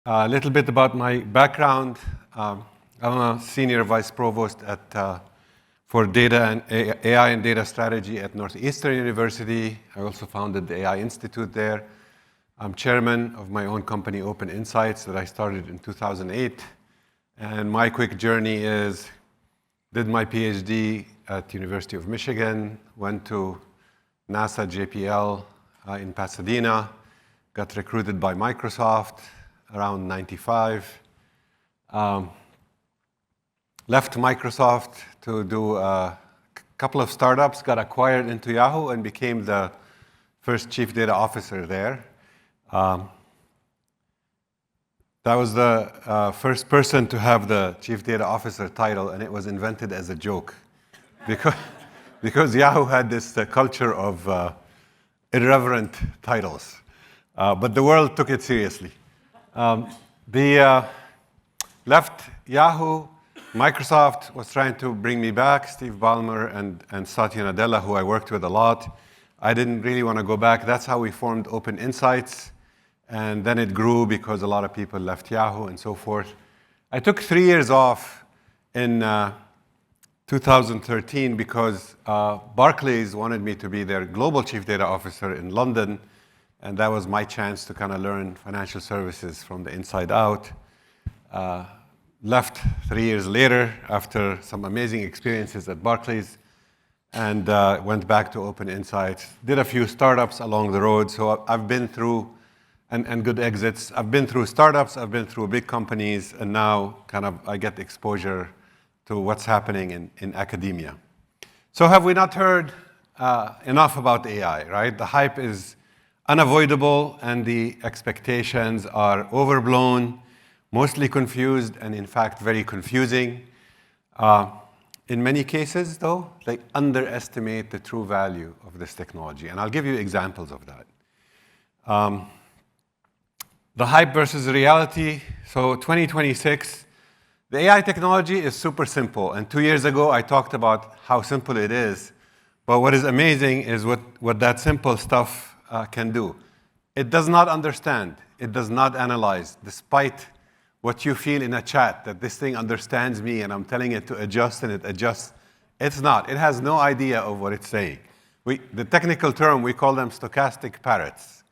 A little bit about my background. I'm a senior vice provost for data and AI and data strategy at Northeastern University. I also founded the AI Institute there. I'm chairman of my own company, Open Insights, that I started in 2008. And my quick journey is, did my PhD at University of Michigan, went to NASA JPL in Pasadena, got recruited by Microsoft around 95. Left Microsoft to do a couple of startups, got acquired into Yahoo, and became the first chief data officer there. That was the first person to have the chief data officer title, and it was invented as a joke. Because Yahoo had this culture of irreverent titles. But the world took it seriously. Left Yahoo. Microsoft was trying to bring me back, Steve Ballmer and Satya Nadella, who I worked with a lot. I didn't really want to go back. That's how we formed Open Insights. And then it grew because a lot of people left Yahoo and so forth. I took 3 years off in 2013 because Barclays wanted me to be their global chief data officer in London. And that was my chance to kind of learn financial services from the inside out. Left 3 years later after some amazing experiences at Barclays and went back to Open Insights. Did a few startups along the road. So I've been through, and good exits. I've been through startups, I've been through big companies, and now kind of I get exposure to what's happening in academia. So have we not heard enough about AI, right? The hype is unavoidable and the expectations are overblown, mostly confused, and in fact, very confusing. In many cases, though, they underestimate the true value of this technology. And I'll give you examples of that. The hype versus reality. So 2026, the AI technology is super simple. And 2 years ago, I talked about how simple it is. But what is amazing is what that simple stuff can do. It does not understand. It does not analyze, despite what you feel in a chat, that this thing understands me and I'm telling it to adjust and it adjusts. It's not. It has no idea of what it's saying. The technical term, we call them stochastic parrots.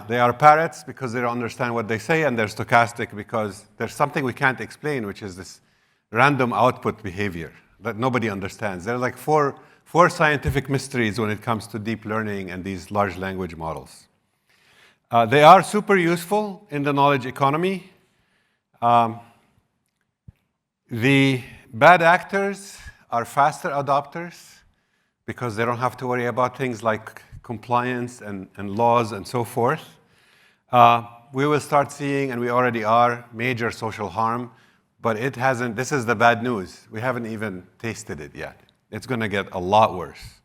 They are parrots because they don't understand what they say, and they're stochastic because there's something we can't explain, which is this random output behavior that nobody understands. There are like four scientific mysteries when it comes to deep learning and these large language models. They are super useful in the knowledge economy. The bad actors are faster adopters because they don't have to worry about things like compliance and laws and so forth. We will start seeing, and we already are, major social harm, but it hasn't. This is the bad news. We haven't even tasted it yet. It's going to get a lot worse.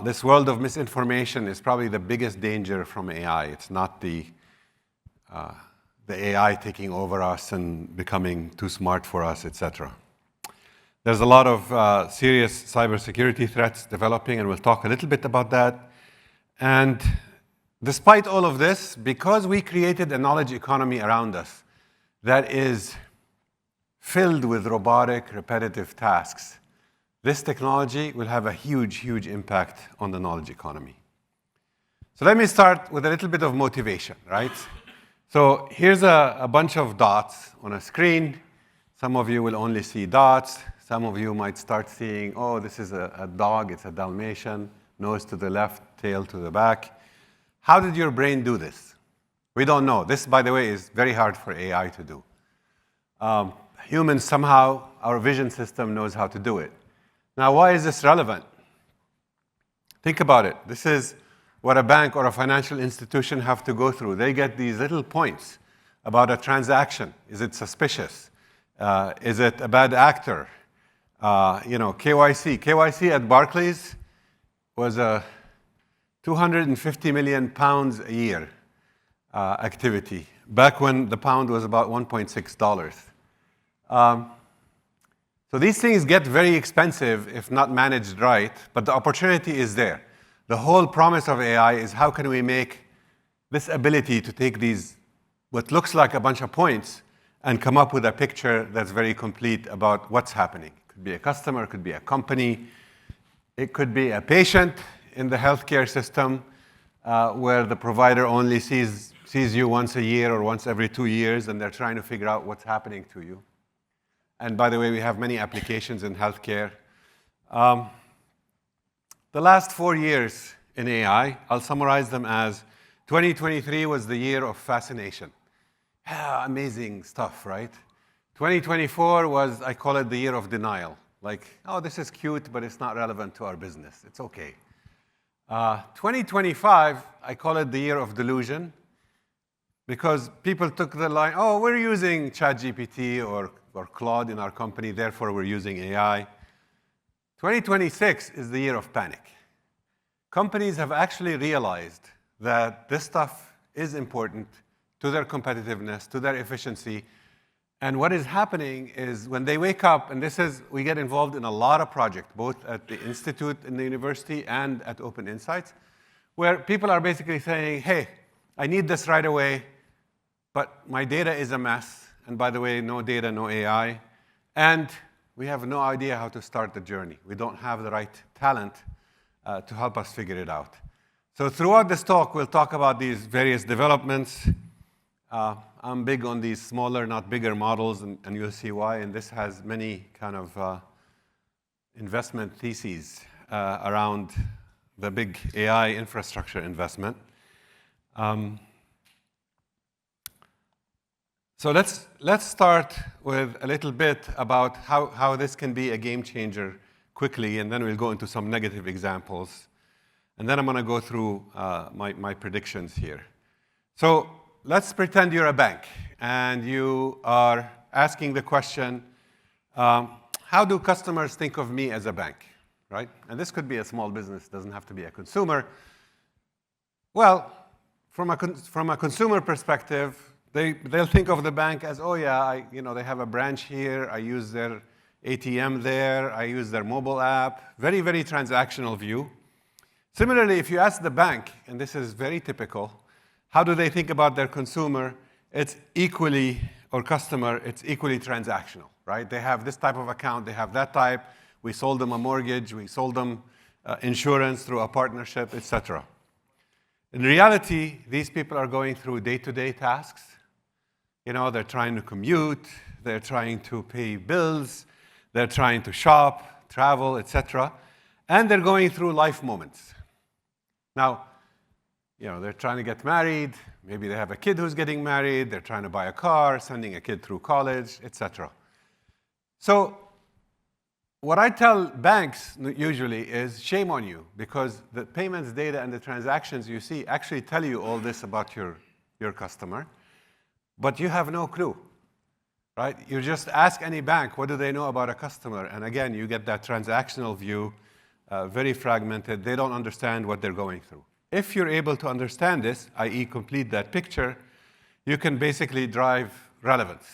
This world of misinformation is probably the biggest danger from AI. It's not the AI taking over us and becoming too smart for us, etc. There's a lot of serious cybersecurity threats developing, and we'll talk a little bit about that. And despite all of this, because we created a knowledge economy around us that is filled with robotic, repetitive tasks, this technology will have a huge, huge impact on the knowledge economy. So let me start with a little bit of motivation, right? So here's a bunch of dots on a screen. Some of you will only see dots. Some of you might start seeing, oh, this is a dog, it's a Dalmatian, nose to the left, tail to the back. How did your brain do this? We don't know. This, by the way, is very hard for AI to do. Humans, somehow, our vision system knows how to do it. Now, why is this relevant? Think about it. This is what a bank or a financial institution have to go through. They get these little points about a transaction. Is it suspicious? Is it a bad actor? KYC. KYC at Barclays was a 250 million pounds a year activity, back when the pound was about $1.6. So these things get very expensive if not managed right, but the opportunity is there. The whole promise of AI is how can we make this ability to take these what looks like a bunch of points and come up with a picture that's very complete about what's happening. It could be a customer, it could be a company, it could be a patient in the healthcare system where the provider only sees you once a year or once every 2 years, and they're trying to figure out what's happening to you. And by the way, we have many applications in healthcare. The last 4 years in AI, I'll summarize them as 2023 was the year of fascination. Amazing stuff, right? 2024 was, I call it the year of denial. Like, oh, this is cute, but it's not relevant to our business. It's okay. 2025, I call it the year of delusion, because people took the line, oh, we're using ChatGPT or Claude in our company, therefore we're using AI. 2026 is the year of panic. Companies have actually realized that this stuff is important to their competitiveness, to their efficiency. And what is happening is when they wake up, and we get involved in a lot of projects, both at the institute in the university and at Open Insights, where people are basically saying, hey, I need this right away, but my data is a mess. And by the way, no data, no AI. And we have no idea how to start the journey. We don't have the right talent to help us figure it out. So throughout this talk, we'll talk about these various developments. I'm big on these smaller, not bigger models, and you'll see why. And this has many kind of investment theses around the big AI infrastructure investment. So let's start with a little bit about how this can be a game changer quickly, and then we'll go into some negative examples. And then I'm going to go through my predictions here. So let's pretend you're a bank, and you are asking the question, how do customers think of me as a bank, right? And this could be a small business, doesn't have to be a consumer. Well, from a consumer perspective, they'll think of the bank as, oh yeah, they have a branch here, I use their ATM there, I use their mobile app, very, very transactional view. Similarly, if you ask the bank, and this is very typical, how do they think about their consumer? It's equally, or customer, it's equally transactional, right? They have this type of account, they have that type, we sold them a mortgage, we sold them insurance through a partnership, etc. In reality, these people are going through day-to-day tasks. They're trying to commute, they're trying to pay bills, they're trying to shop, travel, etc. And they're going through life moments. Now, they're trying to get married, maybe they have a kid who's getting married, they're trying to buy a car, sending a kid through college, etc. So what I tell banks usually is shame on you, because the payments data and the transactions you see actually tell you all this about your customer, but you have no clue, right? You just ask any bank, what do they know about a customer? And again, you get that transactional view, very fragmented. They don't understand what they're going through. If you're able to understand this, i.e. complete that picture, you can basically drive relevance,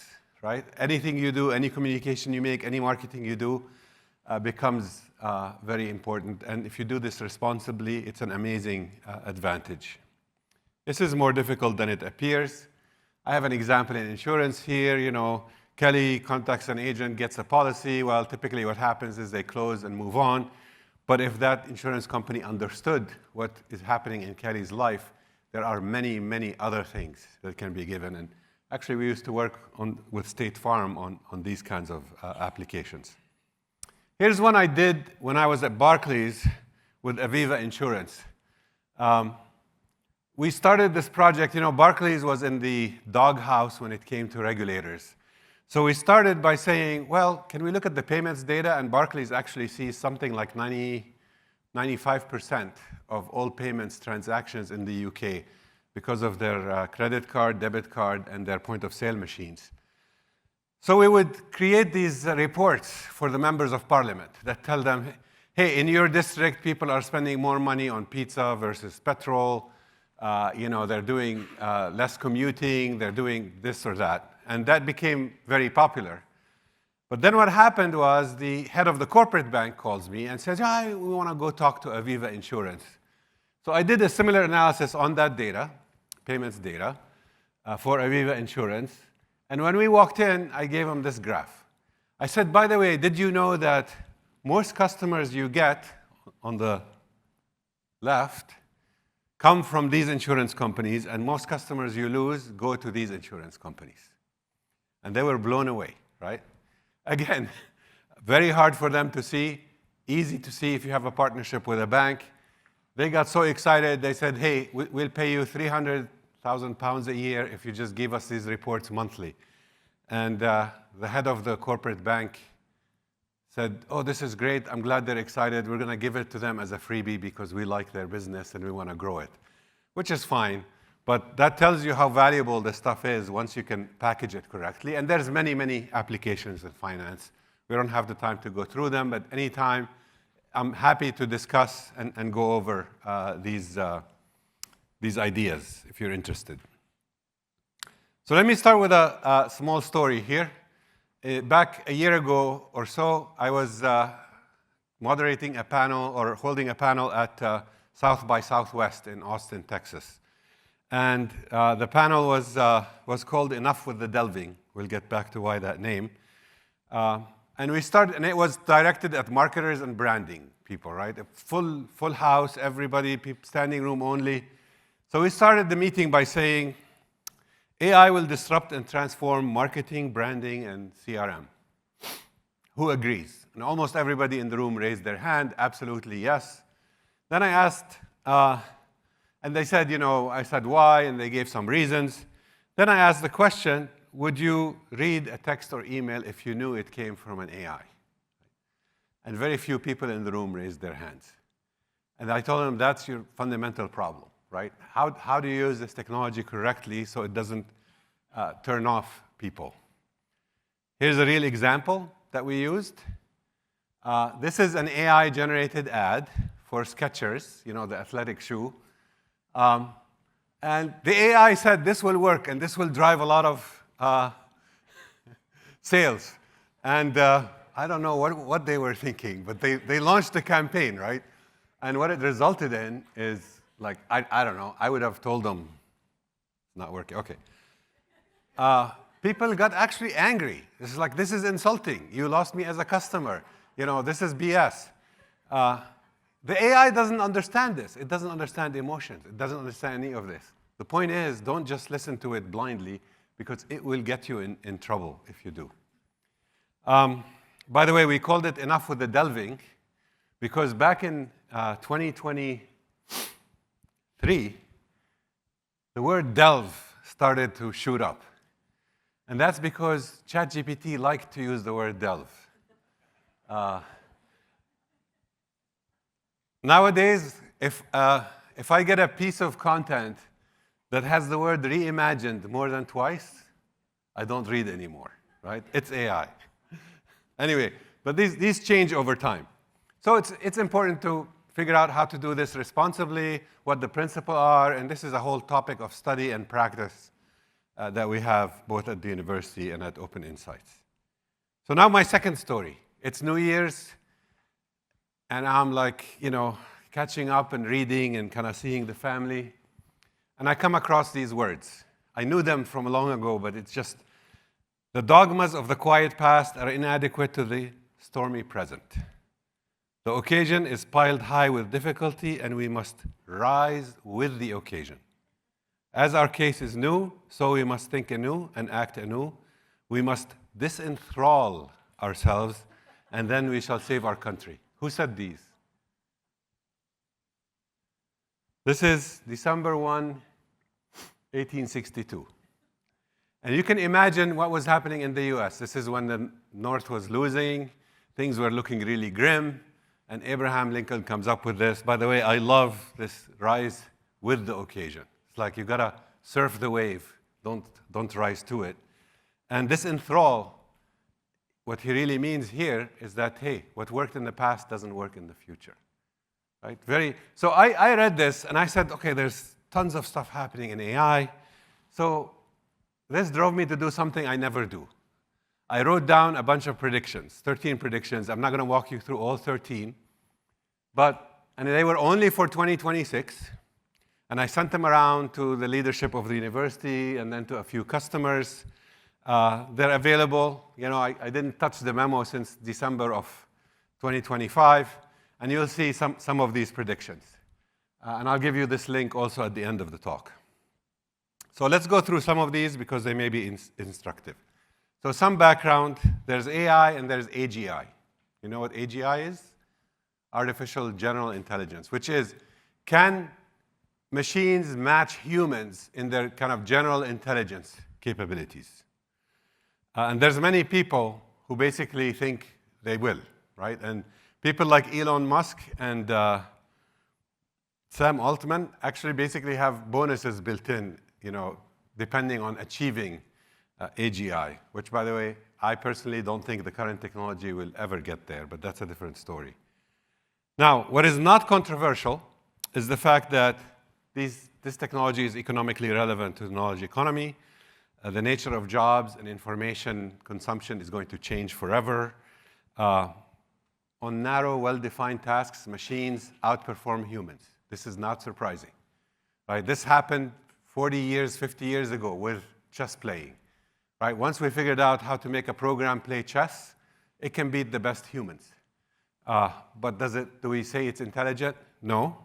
right? Anything you do, any communication you make, any marketing you do becomes very important. And if you do this responsibly, it's an amazing advantage. This is more difficult than it appears. I have an example in insurance here. Kelly contacts an agent, gets a policy. Well, typically what happens is they close and move on. But if that insurance company understood what is happening in Kelly's life, there are many, many other things that can be given. And actually, we used to work with State Farm on these kinds of applications. Here's one I did when I was at Barclays with Aviva Insurance. We started this project. Barclays was in the doghouse when it came to regulators. So we started by saying, well, can we look at the payments data? And Barclays actually sees something like 95% of all payments transactions in the UK because of their credit card, debit card, and their point-of-sale machines. So we would create these reports for the members of parliament that tell them, hey, in your district, people are spending more money on pizza versus petrol. They're doing less commuting. They're doing this or that. And that became very popular. But then what happened was the head of the corporate bank calls me and says, we want to go talk to Aviva Insurance. So I did a similar analysis on that data, payments data. for Aviva Insurance. And when we walked in, I gave him this graph. I said, by the way, did you know that most customers you get on the left come from these insurance companies, and most customers you lose go to these insurance companies? And they were blown away, right? Again, very hard for them to see, easy to see if you have a partnership with a bank. They got so excited, they said, hey, we'll pay you £300,000 a year if you just give us these reports monthly. And the head of the corporate bank said, oh, this is great. I'm glad they're excited. We're going to give it to them as a freebie because we like their business and we want to grow it, which is fine. But that tells you how valuable this stuff is once you can package it correctly. And there's many, many applications in finance. We don't have the time to go through them, but anytime, I'm happy to discuss and go over these ideas if you're interested. So let me start with a small story here. Back a year ago or so, I was moderating a panel or holding a panel at South by Southwest in Austin, Texas. And the panel was called Enough with the Delving. We'll get back to why that name. And we started, and it was directed at marketers and branding people, right? A full house, everybody, standing room only. So we started the meeting by saying, AI will disrupt and transform marketing, branding, and CRM. Who agrees? And almost everybody in the room raised their hand, absolutely yes. Then I asked, and they said, I said why, and they gave some reasons. Then I asked the question, would you read a text or email if you knew it came from an AI? And very few people in the room raised their hands. And I told them, that's your fundamental problem, right? How do you use this technology correctly so it doesn't turn off people? Here's a real example that we used. This is an AI-generated ad for Skechers, the athletic shoe. And the AI said, this will work, and this will drive a lot of sales. And I don't know what they were thinking, but they launched a campaign, right? And what it resulted in is, like, I don't know, I would have told them, it's not working, okay. People got actually angry. This is insulting. You lost me as a customer. This is BS. The AI doesn't understand this. It doesn't understand emotions. It doesn't understand any of this. The point is, don't just listen to it blindly, because it will get you in trouble if you do. By the way, we called it Enough with the Delving, because back in 2023, the word delve started to shoot up. And that's because ChatGPT liked to use the word delve. Nowadays, if I get a piece of content that has the word reimagined more than twice, I don't read anymore, right? It's AI. Anyway, but these change over time. So it's important to figure out how to do this responsibly, what the principles are, and this is a whole topic of study and practice that we have both at the university and at Open Insights. So now my second story. It's New Year's, and I'm catching up and reading and kind of seeing the family. And I come across these words. I knew them from long ago, but it's just, the dogmas of the quiet past are inadequate to the stormy present. The occasion is piled high with difficulty, and we must rise with the occasion. As our case is new, so we must think anew and act anew. We must disenthrall ourselves, and then we shall save our country. Who said these? This is December 1, 1862. And you can imagine what was happening in the US. This is when the North was losing, things were looking really grim, and Abraham Lincoln comes up with this. By the way, I love this, rise with the occasion. It's like you gotta surf the wave, don't rise to it. And this enthrall, what he really means here is that, hey, what worked in the past doesn't work in the future. Right? So I read this and I said, okay, there's tons of stuff happening in AI. So this drove me to do something I never do. I wrote down a bunch of predictions, 13 predictions. I'm not going to walk you through all 13, and they were only for 2026. And I sent them around to the leadership of the university and then to a few customers. They're available. I didn't touch the memo since December of 2025. And you'll see some of these predictions. And I'll give you this link also at the end of the talk. So let's go through some of these because they may be instructive. So some background, there's AI and there's AGI. You know what AGI is? Artificial General Intelligence, which is, can machines match humans in their kind of general intelligence capabilities? And there's many people who basically think they will, right? And people like Elon Musk and Sam Altman actually basically have bonuses built in, depending on achieving AGI, which, by the way, I personally don't think the current technology will ever get there, but that's a different story. Now, what is not controversial is the fact that this technology is economically relevant to the knowledge economy. The nature of jobs and information consumption is going to change forever. On narrow, well-defined tasks, machines outperform humans. This is not surprising. Right? This happened 40 years, 50 years ago with chess playing. Right? Once we figured out how to make a program play chess, it can beat the best humans. But do we say it's intelligent? No.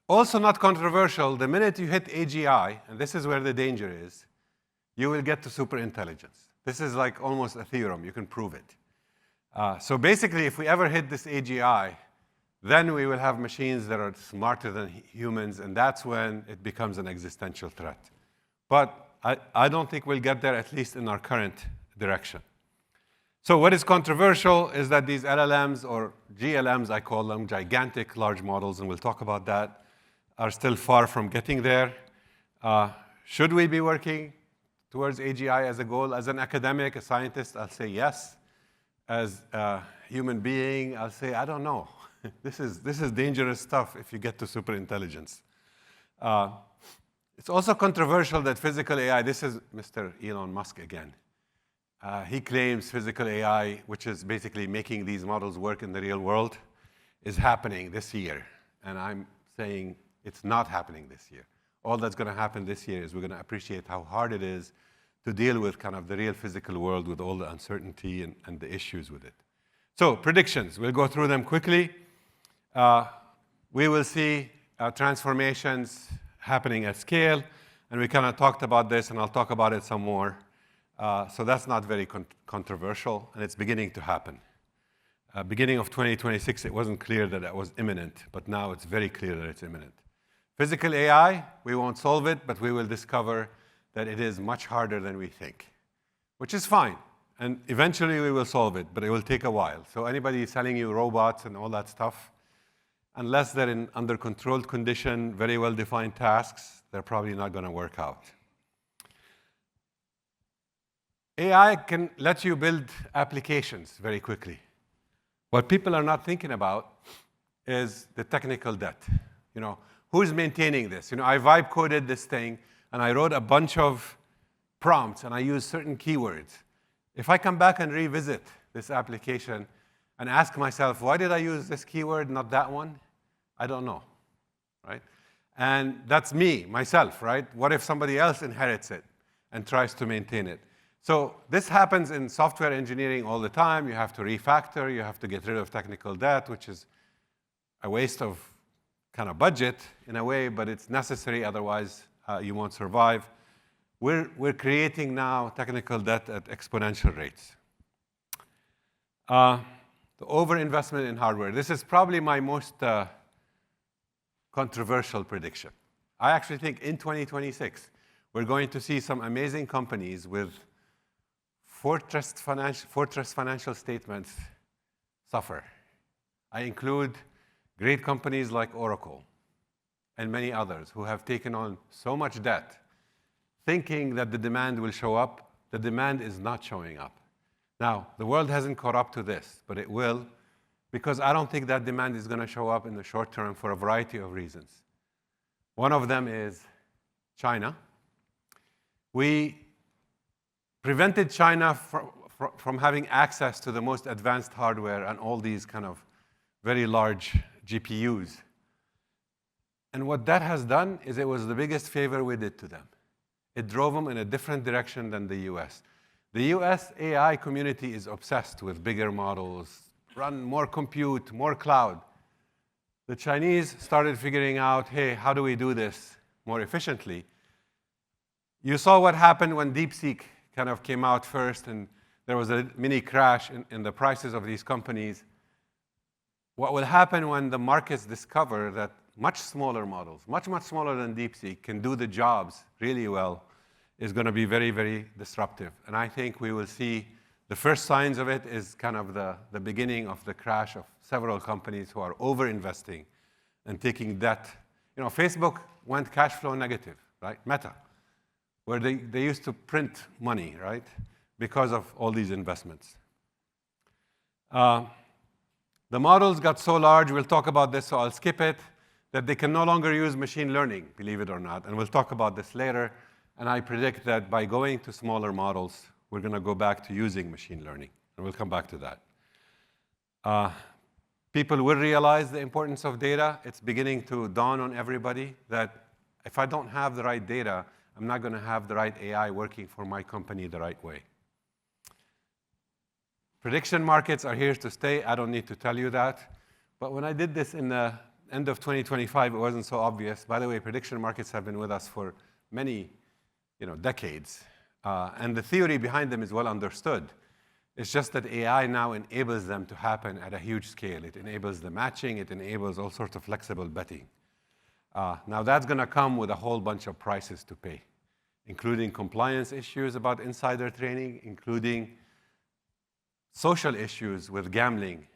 Also not controversial, the minute you hit AGI, and this is where the danger is, you will get to superintelligence. This is like almost a theorem. You can prove it. So basically, if we ever hit this AGI, then we will have machines that are smarter than humans, and that's when it becomes an existential threat. But I don't think we'll get there, at least in our current direction. So what is controversial is that these LLMs, or GLMs I call them, gigantic large models, and we'll talk about that, are still far from getting there. Should we be working towards AGI as a goal? As an academic, a scientist, I'll say yes. As a human being, I'll say, I don't know. This is dangerous stuff if you get to superintelligence. It's also controversial that physical AI, this is Mr. Elon Musk again. He claims physical AI, which is basically making these models work in the real world, is happening this year. And I'm saying it's not happening this year. All that's going to happen this year is we're going to appreciate how hard it is to deal with kind of the real physical world with all the uncertainty and the issues with it. So predictions, we'll go through them quickly. We will see transformations happening at scale, and we kind of talked about this, and I'll talk about it some more. So that's not very controversial, and it's beginning to happen. Beginning of 2026, it wasn't clear that it was imminent, but now it's very clear that it's imminent. Physical AI, we won't solve it, but we will discover that it is much harder than we think, which is fine. And eventually we will solve it, but it will take a while. So anybody selling you robots and all that stuff, unless they're in under controlled condition, very well-defined tasks, they're probably not going to work out. AI can let you build applications very quickly. What people are not thinking about is the technical debt. Who's maintaining this? I vibe coded this thing, and I wrote a bunch of prompts, and I used certain keywords. If I come back and revisit this application and ask myself, why did I use this keyword, not that one? I don't know, right? And that's me, myself, right? What if somebody else inherits it and tries to maintain it? So this happens in software engineering all the time. You have to refactor. You have to get rid of technical debt, which is a waste of kind of budget in a way, but it's necessary. Otherwise, you won't survive. We're creating now technical debt at exponential rates. The overinvestment in hardware. This is probably my most controversial prediction. I actually think in 2026, we're going to see some amazing companies with fortress financial statements suffer. I include great companies like Oracle and many others who have taken on so much debt, thinking that the demand will show up. The demand is not showing up. Now, the world hasn't caught up to this, but it will, because I don't think that demand is going to show up in the short term for a variety of reasons. One of them is China. We prevented China from having access to the most advanced hardware and all these kind of very large GPUs And what that has done is it was the biggest favor we did to them. It drove them in a different direction than the US. The US AI community is obsessed with bigger models, run more compute, more cloud. The Chinese started figuring out, hey, how do we do this more efficiently? You saw what happened when DeepSeek kind of came out first, and there was a mini crash in the prices of these companies. What will happen when the markets discover that much smaller models, much, much smaller than DeepSeek, can do the jobs really well, is going to be very, very disruptive. And I think we will see the first signs of it is kind of the beginning of the crash of several companies who are over-investing and taking debt. You know, Facebook went cash flow negative, right? Meta, where they used to print money, right? Because of all these investments. The models got so large, we'll talk about this, so I'll skip it, that they can no longer use machine learning, believe it or not. And we'll talk about this later. And I predict that by going to smaller models, we're going to go back to using machine learning. And we'll come back to that. People will realize the importance of data. It's beginning to dawn on everybody that if I don't have the right data, I'm not going to have the right AI working for my company the right way. Prediction markets are here to stay. I don't need to tell you that. But when I did this in the end of 2025, it wasn't so obvious. By the way, prediction markets have been with us for many decades. And the theory behind them is well understood. It's just that AI now enables them to happen at a huge scale. It enables the matching. It enables all sorts of flexible betting. Now, that's going to come with a whole bunch of prices to pay, including compliance issues about insider trading, including social issues with gambling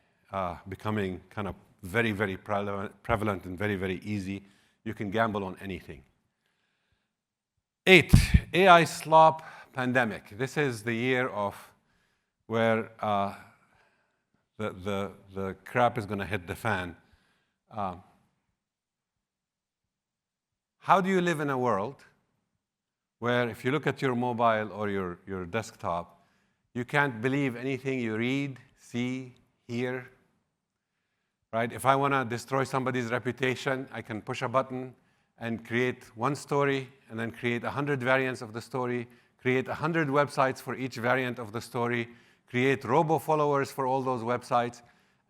becoming kind of very, very prevalent and very, very easy. You can gamble on anything. 8, AI slop pandemic. This is the year of where the crap is going to hit the fan. How do you live in a world where if you look at your mobile or your desktop, you can't believe anything you read, see, hear? Right? If I want to destroy somebody's reputation, I can push a button and create one story, and then create 100 variants of the story, create 100 websites for each variant of the story, create robo-followers for all those websites,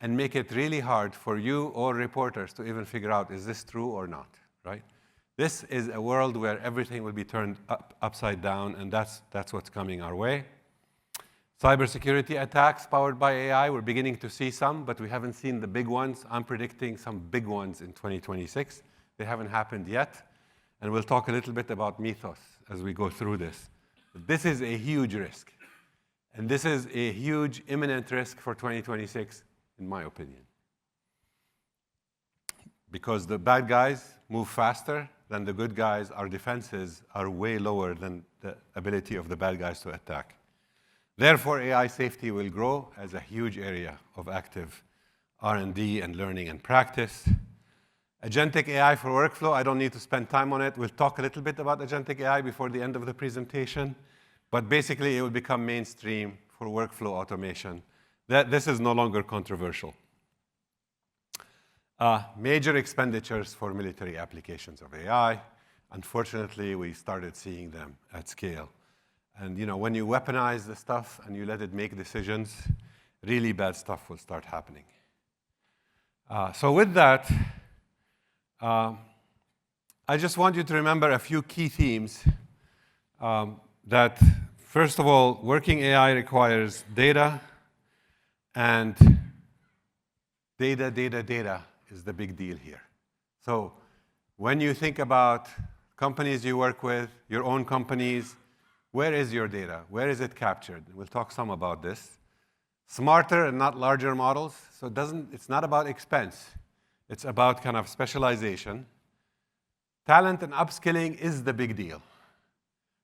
and make it really hard for you or reporters to even figure out, is this true or not, right? This is a world where everything will be turned upside down, and that's what's coming our way. Cybersecurity attacks powered by AI, we're beginning to see some, but we haven't seen the big ones. I'm predicting some big ones in 2026. They haven't happened yet. And we'll talk a little bit about mythos as we go through this. This is a huge risk. And this is a huge imminent risk for 2026, in my opinion. Because the bad guys move faster than the good guys, our defenses are way lower than the ability of the bad guys to attack. Therefore, AI safety will grow as a huge area of active R&D and learning and practice. Agentic AI for workflow, I don't need to spend time on it. We'll talk a little bit about agentic AI before the end of the presentation. But basically, it will become mainstream for workflow automation. This is no longer controversial. Major expenditures for military applications of AI. Unfortunately, we started seeing them at scale. And when you weaponize the stuff and you let it make decisions, really bad stuff will start happening. So with that, I just want you to remember a few key themes that, first of all, working AI requires data, and data is the big deal here. So when you think about companies you work with, your own companies, where is your data? Where is it captured? We'll talk some about this. Smarter and not larger models. So it's not about expense. It's about kind of specialization. Talent and upskilling is the big deal.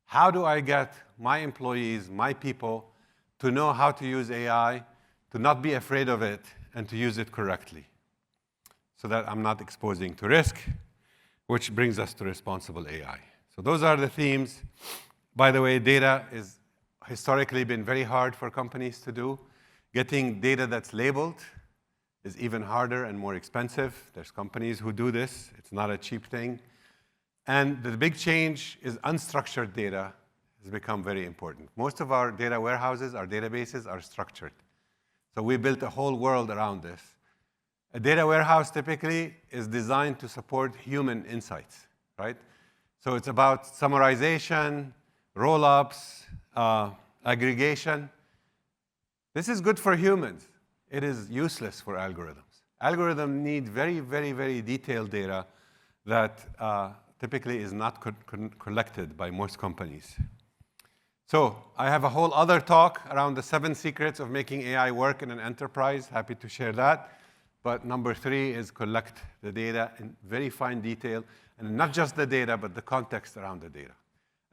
How do I get my employees, my people, to know how to use AI, to not be afraid of it, and to use it correctly, so that I'm not exposing to risk, which brings us to responsible AI. So those are the themes. By the way, data has historically been very hard for companies to do. Getting data that's labeled is even harder and more expensive. There's companies who do this. It's not a cheap thing. And the big change is unstructured data has become very important. Most of our data warehouses, our databases are structured. So we built a whole world around this. A data warehouse typically is designed to support human insights, right? So it's about summarization, roll-ups, aggregation. This is good for humans. It is useless for algorithms. Algorithms need very, very, very detailed data that typically is not collected by most companies. So I have a whole other talk around the 7 secrets of making AI work in an enterprise. Happy to share that. But number 3 is collect the data in very fine detail, and not just the data, but the context around the data.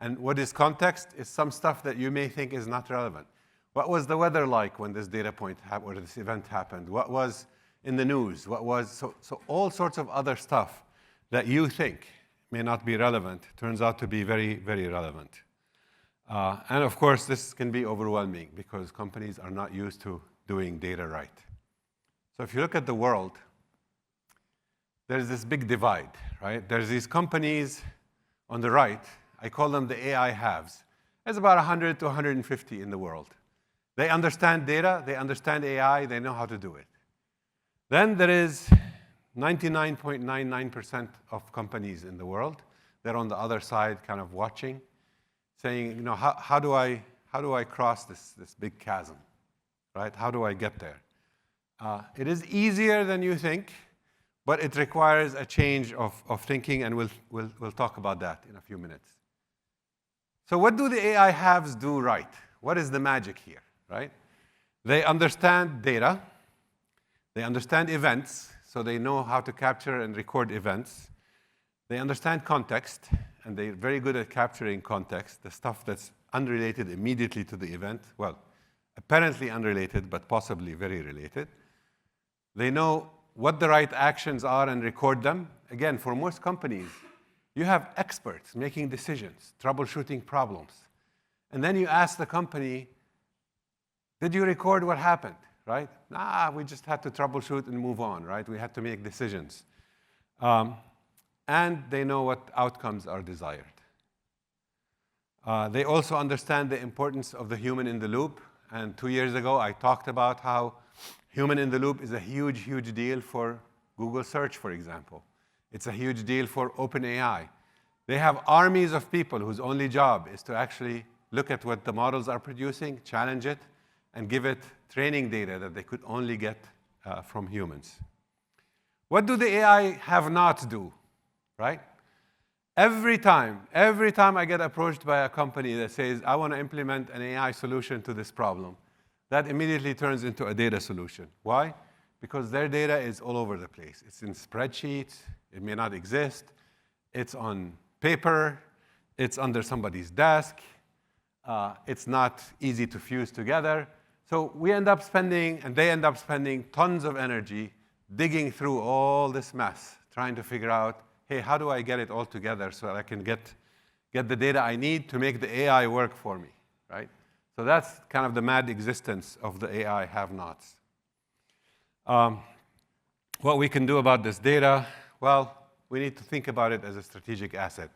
And what is context is some stuff that you may think is not relevant. What was the weather like when this data point or this event happened? What was in the news? What was so all sorts of other stuff that you think may not be relevant turns out to be very, very relevant. And of course, this can be overwhelming because companies are not used to doing data right. So if you look at the world, there's this big divide, right? There's these companies on the right. I call them the AI haves. There's about 100 to 150 in the world. They understand data, they understand AI, they know how to do it. Then there is 99.99% of companies in the world. They're on the other side kind of watching, saying, you know, how do I cross this big chasm, right? How do I get there? It is easier than you think, but it requires a change of thinking, and we'll talk about that in a few minutes. So what do the AI haves do right? What is the magic here, right? They understand data. They understand events, so they know how to capture and record events. They understand context, and they're very good at capturing context, the stuff that's unrelated immediately to the event. Well, apparently unrelated, but possibly very related. They know what the right actions are and record them. Again, for most companies, you have experts making decisions, troubleshooting problems. And then you ask the company, did you record what happened, right? Nah, we just had to troubleshoot and move on, right? We had to make decisions. And they know what outcomes are desired. They also understand the importance of the human in the loop. And 2 years ago, I talked about how human in the loop is a huge, huge deal for Google Search, for example. It's a huge deal for OpenAI. They have armies of people whose only job is to actually look at what the models are producing, challenge it, and give it training data that they could only get from humans. What do the AI have-nots do, right? Every time I get approached by a company that says, I want to implement an AI solution to this problem, that immediately turns into a data solution. Why? Because their data is all over the place. It's in spreadsheets. It may not exist. It's on paper. It's under somebody's desk. It's not easy to fuse together. So we end up spending, and they end up spending, tons of energy digging through all this mess, trying to figure out, hey, how do I get it all together so that I can get the data I need to make the AI work for me, right? So that's kind of the mad existence of the AI have-nots. What we can do about this data, well, we need to think about it as a strategic asset.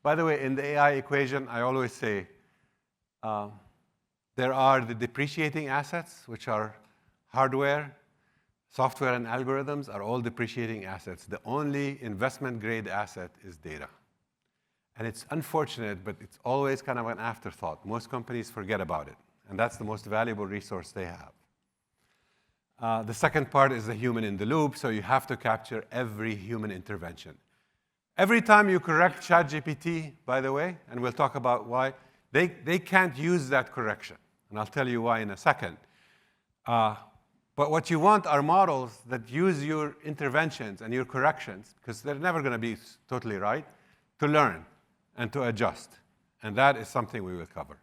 By the way, in the AI equation, I always say there are the depreciating assets, which are hardware, software, and algorithms are all depreciating assets. The only investment-grade asset is data. And it's unfortunate, but it's always kind of an afterthought. Most companies forget about it, and that's the most valuable resource they have. The second part is the human in the loop, so you have to capture every human intervention. Every time you correct ChatGPT, by the way, and we'll talk about why, they can't use that correction, and I'll tell you why in a second. But what you want are models that use your interventions and your corrections, because they're never going to be totally right, to learn and to adjust. And that is something we will cover.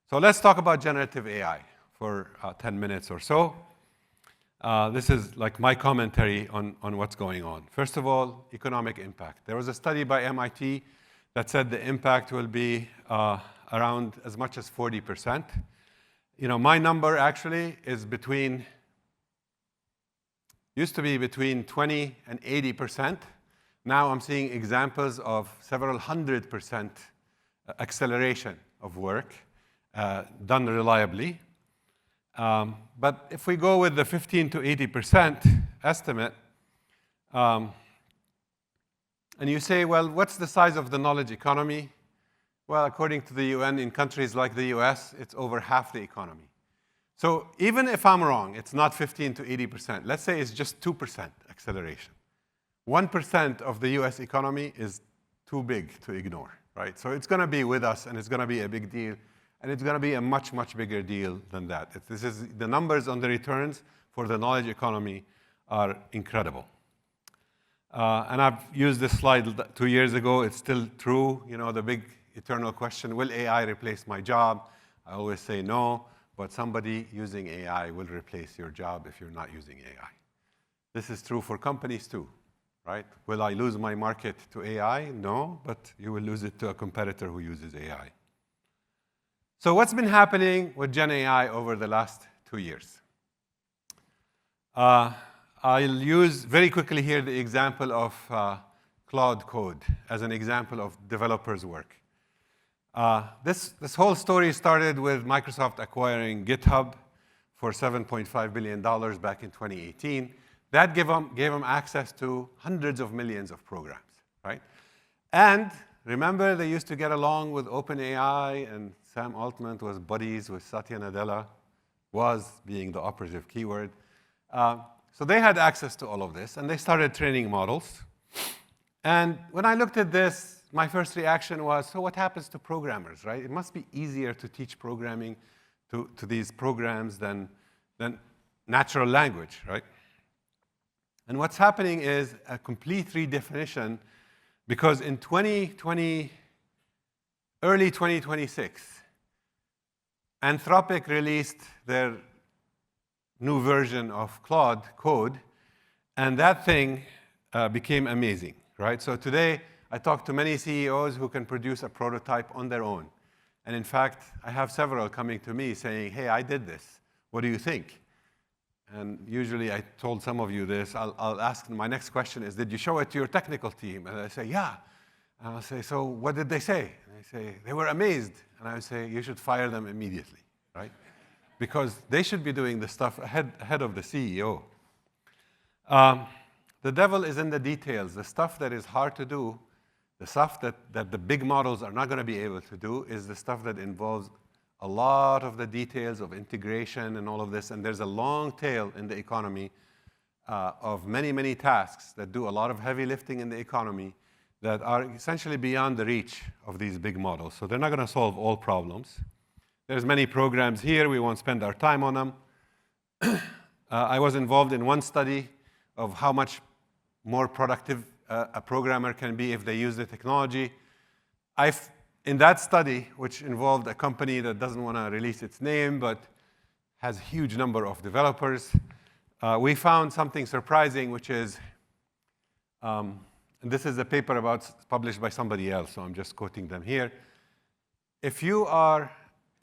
So let's talk about generative AI for 10 minutes or so. This is like my commentary on what's going on. First of all, economic impact. There was a study by MIT that said the impact will be around as much as 40%. You know, my number actually is between Used to be between 20 and 80%. Now I'm seeing examples of several 100% acceleration of work done reliably. But if we go with the 15 to 80% estimate, and you say, well, what's the size of the knowledge economy? Well, according to the UN, in countries like the US, it's over half the economy. So even if I'm wrong, it's not 15 to 80%. Let's say it's just 2% acceleration. 1% of the US economy is too big to ignore, right? So it's going to be with us, and it's going to be a big deal. And it's going to be a much, much bigger deal than that. This is, the numbers on the returns for the knowledge economy are incredible. And I've used this slide 2 years ago. It's still true. You know, the big eternal question, will AI replace my job? I always say no, but somebody using AI will replace your job if you're not using AI. This is true for companies too, right? Will I lose my market to AI? No, but you will lose it to a competitor who uses AI. So what's been happening with Gen AI over the last 2 years? I'll use very quickly here the example of Claude Code as an example of developers' work. This whole story started with Microsoft acquiring GitHub for $7.5 billion back in 2018. That gave them access to hundreds of millions of programs, right? And remember, they used to get along with OpenAI, and Sam Altman was buddies with Satya Nadella, was being the operative keyword. So they had access to all of this, and they started training models. And when I looked at this, my first reaction was, so what happens to programmers, right? It must be easier to teach programming to these programs than natural language, right? And what's happening is a complete redefinition, because in early 2026, Anthropic released their new version of Claude Code, and that thing became amazing, right? So today, I talk to many CEOs who can produce a prototype on their own. And in fact, I have several coming to me saying, hey, I did this. What do you think? And usually, I told some of you this. I'll ask them, my next question is, did you show it to your technical team? And I say, yeah. And I'll say, so what did they say? And they say, they were amazed. And I would say, you should fire them immediately, right? Because they should be doing the stuff ahead of the CEO. The devil is in the details. The stuff that is hard to do, the stuff that the big models are not going to be able to do, is the stuff that involves a lot of the details of integration and all of this. And there's a long tail in the economy of many, many tasks that do a lot of heavy lifting in the economy that are essentially beyond the reach of these big models. So they're not going to solve all problems. There's many programs here. We won't spend our time on them. I was involved in one study of how much more productive a programmer can be if they use the technology. In that study, which involved a company that doesn't want to release its name but has a huge number of developers, we found something surprising, which is, and this is a paper published by somebody else, so I'm just quoting them here. If you are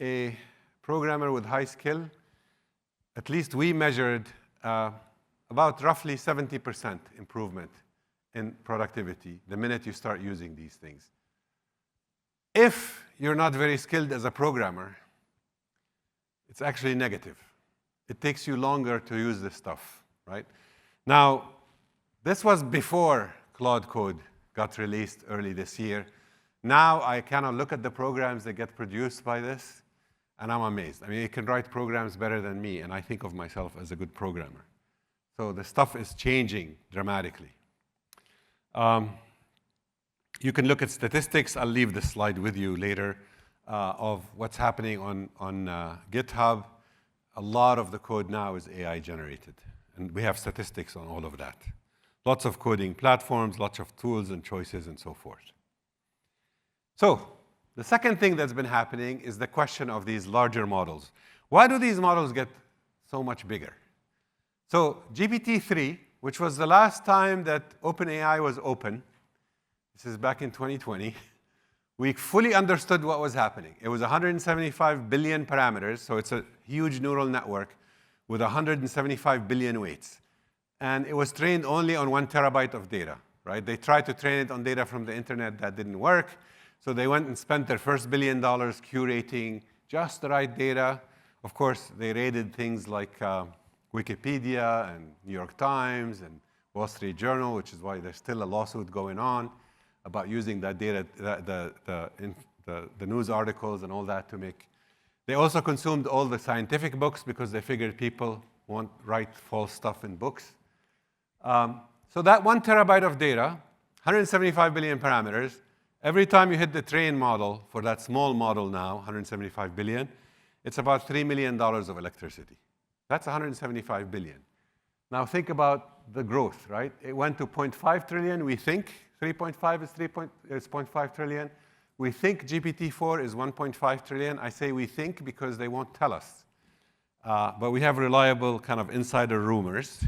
a programmer with high skill, at least we measured about roughly 70% improvement in productivity the minute you start using these things. If you're not very skilled as a programmer, it's actually negative. It takes you longer to use this stuff, right? Now, this was before Claude Code got released early this year. Now I kind of look at the programs that get produced by this, and I'm amazed. I mean, it can write programs better than me, and I think of myself as a good programmer. So the stuff is changing dramatically. You can look at statistics. I'll leave this slide with you later of what's happening on GitHub. A lot of the code now is AI generated, and we have statistics on all of that. Lots of coding platforms, lots of tools and choices, and so forth. So the second thing that's been happening is the question of these larger models. Why do these models get so much bigger? So GPT-3, which was the last time that OpenAI was open, this is back in 2020, we fully understood what was happening. It was 175 billion parameters, so it's a huge neural network with 175 billion weights. and it was trained only on 1 terabyte of data, right? They tried to train it on data from the internet. That didn't work. So they went and spent their first $1 billion curating just the right data. Of course, they raided things like Wikipedia and New York Times and Wall Street Journal, which is why there's still a lawsuit going on about using that data, the news articles and all that to make. They also consumed all the scientific books because they figured people won't write false stuff in books. So that 1 terabyte of data, 175 billion parameters, every time you hit the train model for that small model now, 175 billion, it's about $3 million of electricity. That's 175 billion. Now think about the growth, right? It went to 0.5 trillion, we think. 3.5 is 0.5 trillion. We think GPT-4 is 1.5 trillion. I say we think because they won't tell us. But we have reliable kind of insider rumors.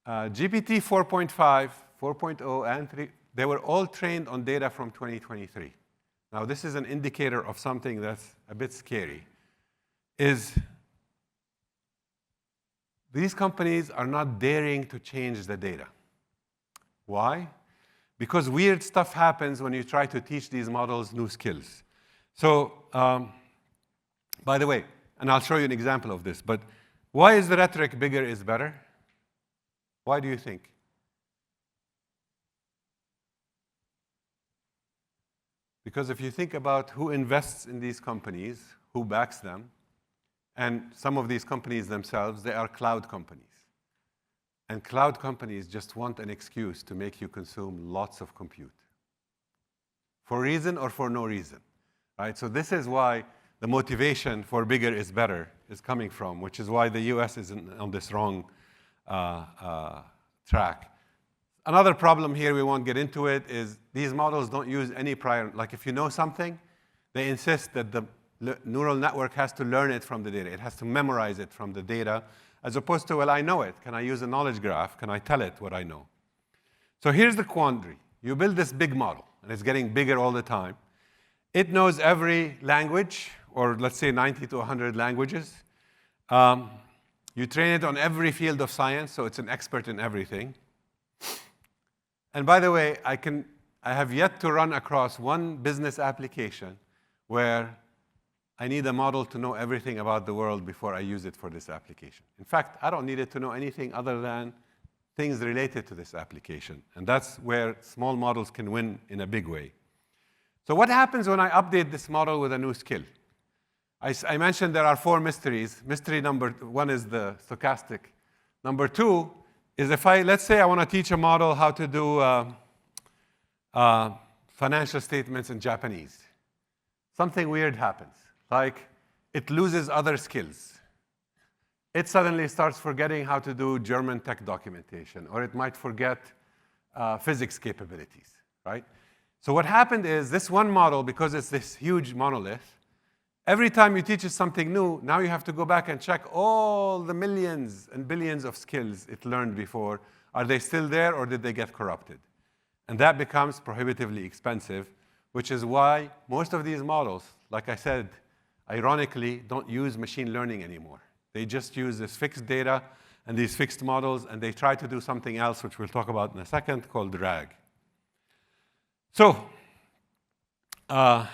GPT 4.5, 4.0, and 3, they were all trained on data from 2023. Now, this is an indicator of something that's a bit scary, is these companies are not daring to change the data. Why? Because weird stuff happens when you try to teach these models new skills. So, by the way, and I'll show you an example of this, but why is the rhetoric bigger is better? Why do you think? Because if you think about who invests in these companies, who backs them, and some of these companies themselves, they are cloud companies. And cloud companies just want an excuse to make you consume lots of compute. For reason or for no reason, right? So this is why the motivation for bigger is better is coming from, which is why the US is on this wrong track. Another problem here, we won't get into it, is these models don't use any prior, like if you know something, they insist that the neural network has to learn it from the data. It has to memorize it from the data, as opposed to, well, I know it. Can I use a knowledge graph? Can I tell it what I know? So here's the quandary. You build this big model, and it's getting bigger all the time. It knows every language, or let's say 90 to 100 languages. You train it on every field of science, so it's an expert in everything. And by the way, I have yet to run across one business application where I need a model to know everything about the world before I use it for this application. In fact, I don't need it to know anything other than things related to this application. And that's where small models can win in a big way. So what happens when I update this model with a new skill? I mentioned there are 4 mysteries. Mystery number 1 is the stochastic. Number 2 is let's say I want to teach a model how to do financial statements in Japanese. Something weird happens. Like, it loses other skills. It suddenly starts forgetting how to do German tech documentation, or it might forget physics capabilities, right? So what happened is this one model, because it's this huge monolith, every time you teach it something new, now you have to go back and check all the millions and billions of skills it learned before. Are they still there, or did they get corrupted? And that becomes prohibitively expensive, which is why most of these models, like I said, ironically, don't use machine learning anymore. They just use this fixed data and these fixed models, and they try to do something else, which we'll talk about in a second, called RAG. So, my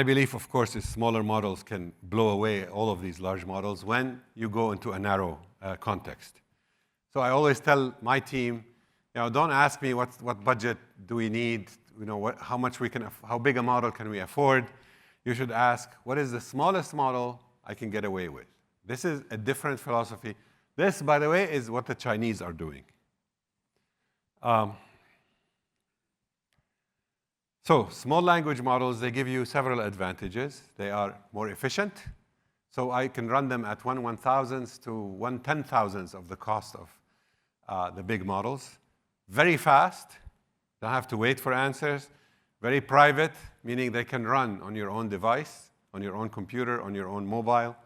belief, of course, is smaller models can blow away all of these large models when you go into a narrow context. So I always tell my team, don't ask me what budget do we need, how big a model can we afford. You should ask, what is the smallest model I can get away with? This is a different philosophy. This, by the way, is what the Chinese are doing. So small language models, they give you several advantages. They are more efficient. So I can run them at 1/1000th to 1/10,000th of the cost of the big models. Very fast. Don't have to wait for answers. Very private, meaning they can run on your own device, on your own computer, on your own mobile.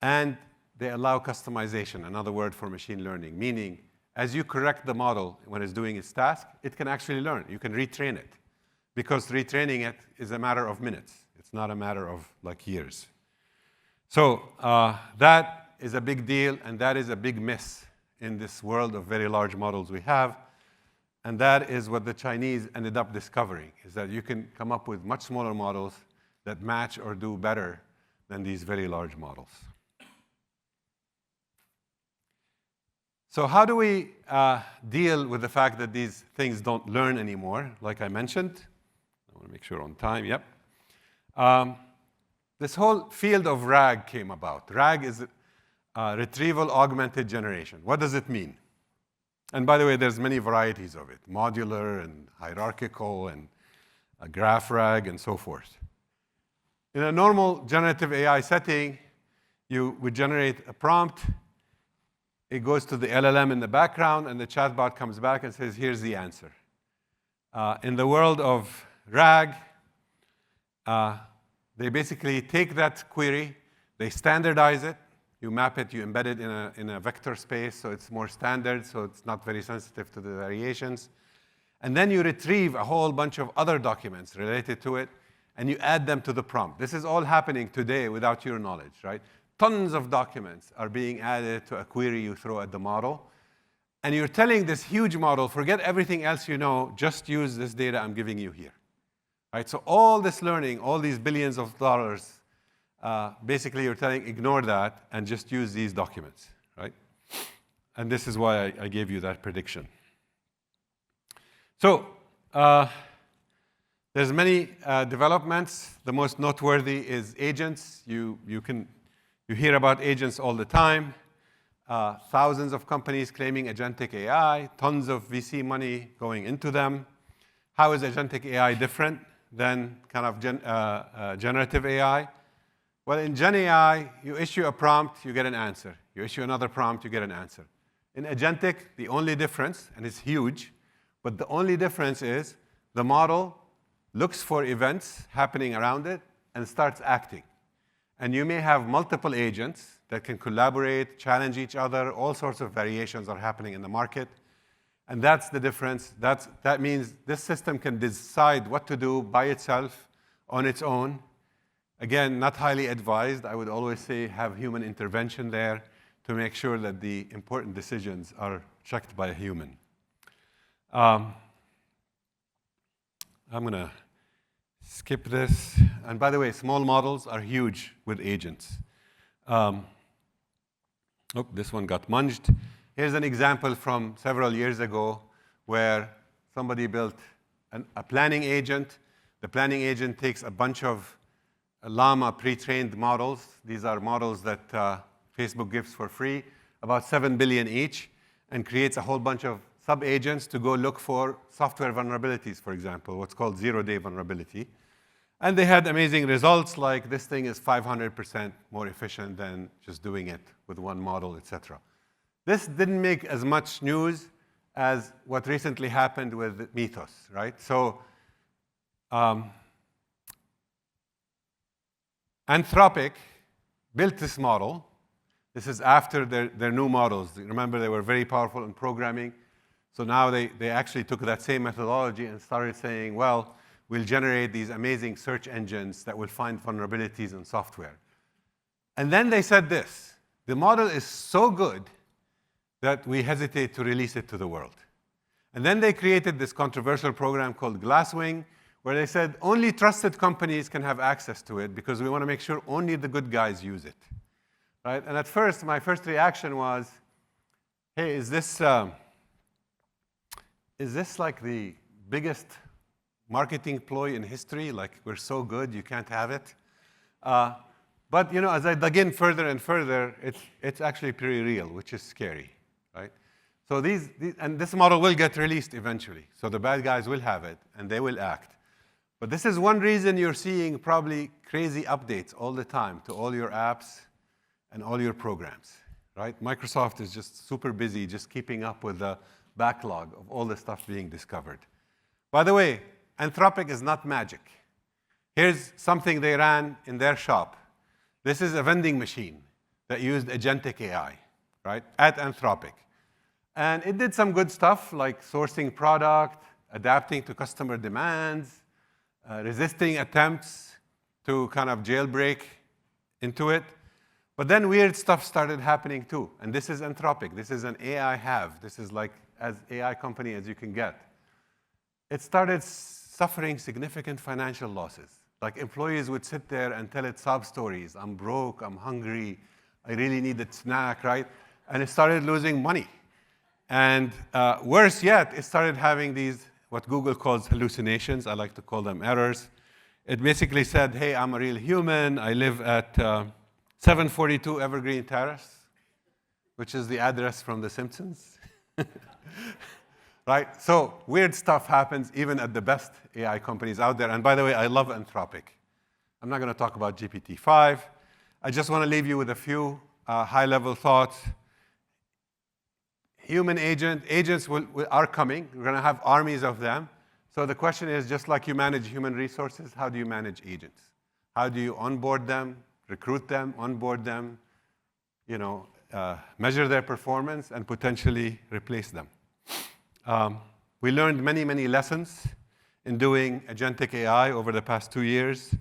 And they allow customization, another word for machine learning, meaning as you correct the model when it's doing its task, it can actually learn. You can retrain it, because retraining it is a matter of minutes. It's not a matter of like years. So that is a big deal, and that is a big miss in this world of very large models we have. And that is what the Chinese ended up discovering, is that you can come up with much smaller models that match or do better than these very large models. So how do we deal with the fact that these things don't learn anymore, like I mentioned? I want to make sure on time, yep. This whole field of RAG came about. RAG is retrieval augmented generation. What does it mean? And by the way, there's many varieties of it, modular and hierarchical and graph RAG and so forth. In a normal generative AI setting, you would generate a prompt. It goes to the LLM in the background, and the chatbot comes back and says, here's the answer. In the world of RAG, they basically take that query, they standardize it, you map it, you embed it in a vector space, so it's more standard, so it's not very sensitive to the variations. And then you retrieve a whole bunch of other documents related to it, and you add them to the prompt. This is all happening today without your knowledge, right? Tons of documents are being added to a query you throw at the model. And you're telling this huge model, forget everything else you know, just use this data I'm giving you here. Right? So all this learning, all these billions of dollars, basically you're telling, ignore that and just use these documents. Right? And this is why I gave you that prediction. So there's many developments. The most noteworthy is agents. You hear about agents all the time. Thousands of companies claiming agentic AI, tons of VC money going into them. How is agentic AI different than kind of generative AI? Well, in Gen AI, you issue a prompt, you get an answer. You issue another prompt, you get an answer. In agentic, the only difference, and it's huge, but the only difference is the model looks for events happening around it and starts acting. And you may have multiple agents that can collaborate, challenge each other. All sorts of variations are happening in the market. And that's the difference. That means this system can decide what to do by itself, on its own. Again, not highly advised. I would always say have human intervention there to make sure that the important decisions are checked by a human. I'm going to skip this. And by the way, small models are huge with agents. This one got munged. Here's an example from several years ago where somebody built a planning agent. The planning agent takes a bunch of Llama pre-trained models. These are models that Facebook gives for free, about 7 billion each, and creates a whole bunch of sub-agents to go look for software vulnerabilities, for example, what's called zero-day vulnerability. And they had amazing results, like this thing is 500% more efficient than just doing it with one model, et cetera. This didn't make as much news as what recently happened with Mythos, right? So Anthropic built this model. This is after their new models. Remember, they were very powerful in programming. So now they actually took that same methodology and started saying, well, we'll generate these amazing search engines that will find vulnerabilities in software. And then they said this: the model is so good that we hesitate to release it to the world. And then they created this controversial program called Glasswing, where they said only trusted companies can have access to it because we want to make sure only the good guys use it. Right? And at first, my first reaction was, hey, is this like the biggest marketing ploy in history? Like, we're so good, you can't have it? But as I dug in further and further, it's actually pretty real, which is scary, right? So and this model will get released eventually. So the bad guys will have it, and they will act. But this is one reason you're seeing probably crazy updates all the time to all your apps and all your programs, right? Microsoft is just super busy just keeping up with the backlog of all the stuff being discovered. By the way, Anthropic is not magic. Here's something they ran in their shop. This is a vending machine that used agentic AI, right, at Anthropic. And it did some good stuff like sourcing product, adapting to customer demands, resisting attempts to kind of jailbreak into it. But then weird stuff started happening too. And this is Anthropic. This is an AI have. This is like as AI company as you can get. It started suffering significant financial losses. Like employees would sit there and tell it sob stories. I'm broke, I'm hungry, I really need a snack, right? And it started losing money. And worse yet, it started having these, what Google calls hallucinations. I like to call them errors. It basically said, hey, I'm a real human. I live at 742 Evergreen Terrace, which is the address from The Simpsons. Right? So weird stuff happens even at the best AI companies out there. And by the way, I love Anthropic. I'm not going to talk about GPT-5. I just want to leave you with a few high-level thoughts. Human agents are coming. We're going to have armies of them. So the question is, just like you manage human resources, how do you manage agents? How do you onboard them, recruit them, onboard them, measure their performance, and potentially replace them? We learned many, many lessons in doing agentic AI over the past 2 years.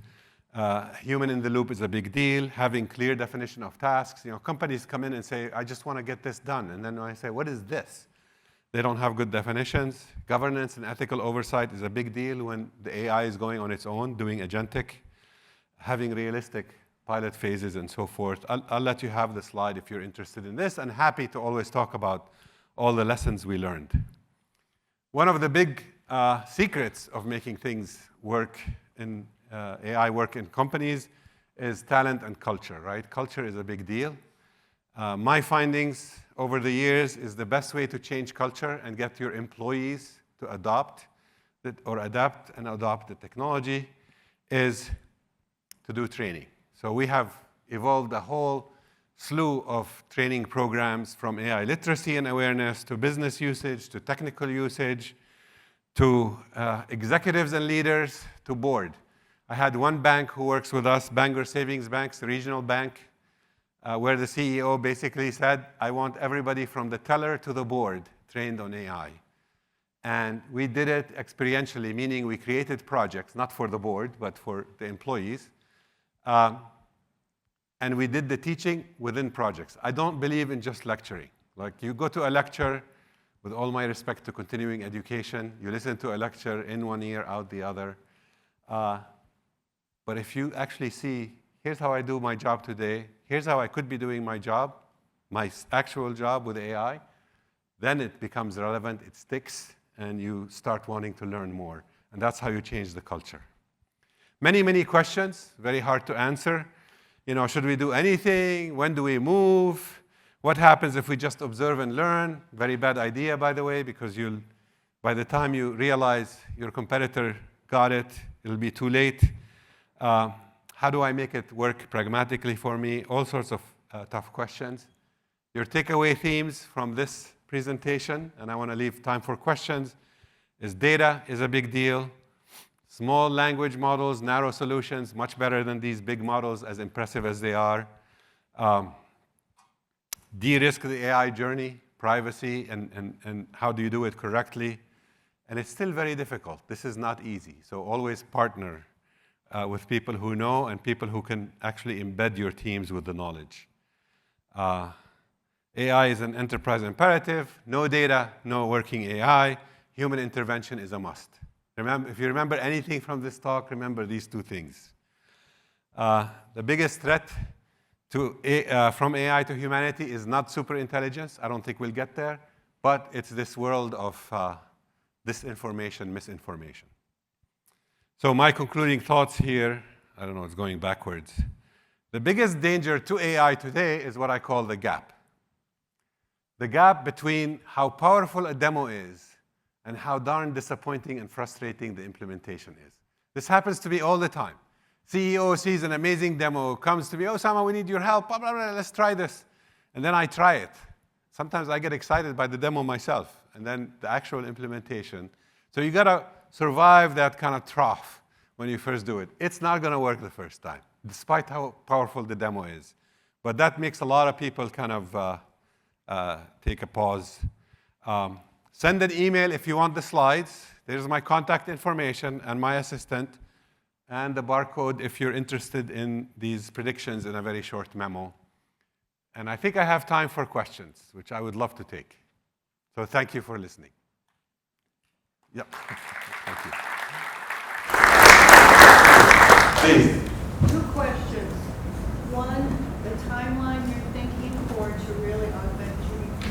Human in the loop is a big deal. Having clear definition of tasks. Companies come in and say, I just want to get this done. And then when I say, what is this? They don't have good definitions. Governance and ethical oversight is a big deal when the AI is going on its own, doing agentic. Having realistic pilot phases and so forth. I'll let you have the slide if you're interested in this, and happy to always talk about all the lessons we learned. One of the big secrets of making things work in AI work in companies is talent and culture, right? Culture is a big deal. My findings over the years is the best way to change culture and get your employees to adapt and adopt the technology is to do training. So we have evolved a whole slew of training programs from AI literacy and awareness to business usage, to technical usage, to executives and leaders, to board. I had one bank who works with us, Bangor Savings Bank, the regional bank, where the CEO basically said, I want everybody from the teller to the board trained on AI. And we did it experientially, meaning we created projects, not for the board, but for the employees. And we did the teaching within projects. I don't believe in just lecturing. Like you go to a lecture, with all my respect to continuing education, you listen to a lecture in one ear, out the other. But if you actually see, here's how I do my job today, here's how I could be doing my job, my actual job with AI, then it becomes relevant, it sticks, and you start wanting to learn more. And that's how you change the culture. Many, many questions, very hard to answer. Should we do anything? When do we move? What happens if we just observe and learn? Very bad idea, by the way, because by the time you realize your competitor got it, it'll be too late. How do I make it work pragmatically for me? All sorts of tough questions. Your takeaway themes from this presentation, and I want to leave time for questions, is data is a big deal. Small language models, narrow solutions, much better than these big models, as impressive as they are. De-risk the AI journey, privacy, and how do you do it correctly. And it's still very difficult. This is not easy. So always partner with people who know and people who can actually embed your teams with the knowledge. AI is an enterprise imperative. No data, no working AI. Human intervention is a must. If you remember anything from this talk, remember these two things. The biggest threat from AI to humanity is not superintelligence. I don't think we'll get there. But it's this world of disinformation, misinformation. So my concluding thoughts here, I don't know, it's going backwards. The biggest danger to AI today is what I call the gap. The gap between how powerful a demo is and how darn disappointing and frustrating the implementation is. This happens to me all the time. CEO sees an amazing demo, comes to me, Usama, we need your help, blah, blah, blah, let's try this. And then I try it. Sometimes I get excited by the demo myself, and then the actual implementation. So you gotta survive that kind of trough when you first do it. It's not gonna work the first time, despite how powerful the demo is. But that makes a lot of people kind of take a pause. Send an email if you want the slides. There's my contact information and my assistant, and the barcode if you're interested in these predictions in a very short memo. And I think I have time for questions, which I would love to take. So thank you for listening. Yep. Thank you. Please. Two questions. One, the timeline you're thinking for to really augment GDP.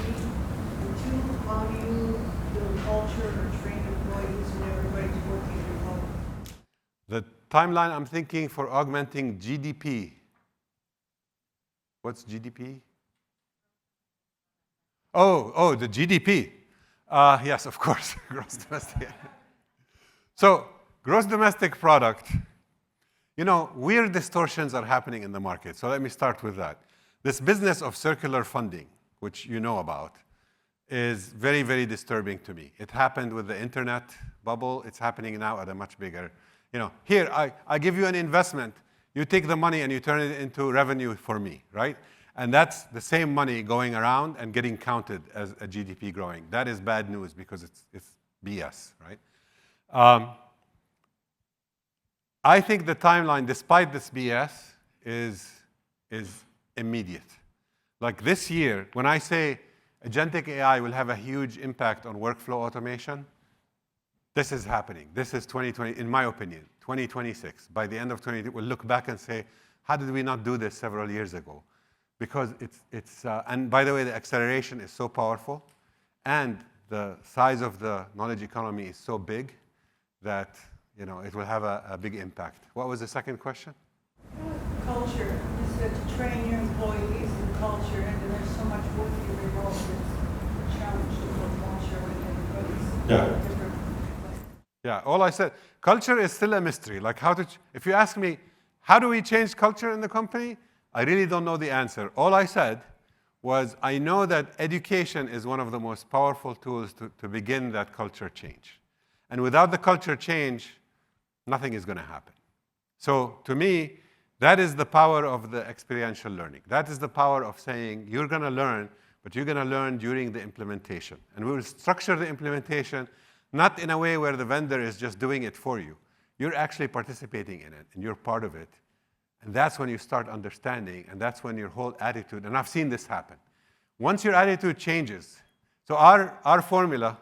And two, how do you build culture or train employees when everybody's working remote? The timeline I'm thinking for augmenting GDP. What's GDP? Oh, the GDP. Yes, of course, gross domestic. So, gross domestic product, weird distortions are happening in the market. So let me start with that. This business of circular funding, which you know about, is very, very disturbing to me. It happened with the internet bubble. It's happening now at a much bigger, here, I give you an investment. You take the money and you turn it into revenue for me, right? And that's the same money going around and getting counted as a GDP growing. That is bad news because it's BS, right? I think the timeline, despite this BS, is immediate. Like this year, when I say agentic AI will have a huge impact on workflow automation, this is happening. This is 2020, in my opinion, 2026. By the end of 2020, we'll look back and say, how did we not do this several years ago? Because and by the way, the acceleration is so powerful, and the size of the knowledge economy is so big that it will have a big impact. What was the second question? Culture. You said to train your employees in culture, and there's so much work you remote. It's a challenge to build culture when everybody's different. Yeah, all I said, culture is still a mystery. Like if you ask me, how do we change culture in the company? I really don't know the answer. All I said was, I know that education is one of the most powerful tools to begin that culture change. And without the culture change, nothing is going to happen. So to me, that is the power of the experiential learning. That is the power of saying, you're going to learn, but you're going to learn during the implementation. And we will structure the implementation not in a way where the vendor is just doing it for you. You're actually participating in it, and you're part of it. And that's when you start understanding, and that's when your whole attitude, and I've seen this happen. Once your attitude changes, so our formula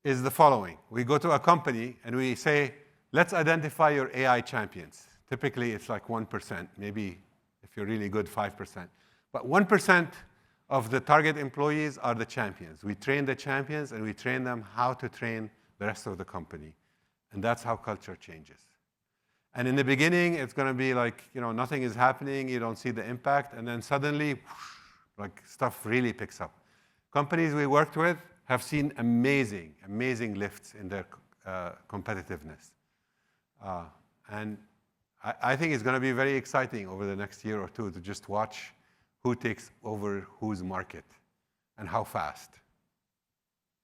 is the following. We go to a company, and we say, let's identify your AI champions. Typically, it's like 1%, maybe if you're really good, 5%. But 1% of the target employees are the champions. We train the champions, and we train them how to train the rest of the company. And that's how culture changes. And in the beginning, it's going to be like, nothing is happening, you don't see the impact, and then suddenly, like stuff really picks up. Companies we worked with have seen amazing, amazing lifts in their competitiveness. And I think it's going to be very exciting over the next year or two to just watch who takes over whose market and how fast.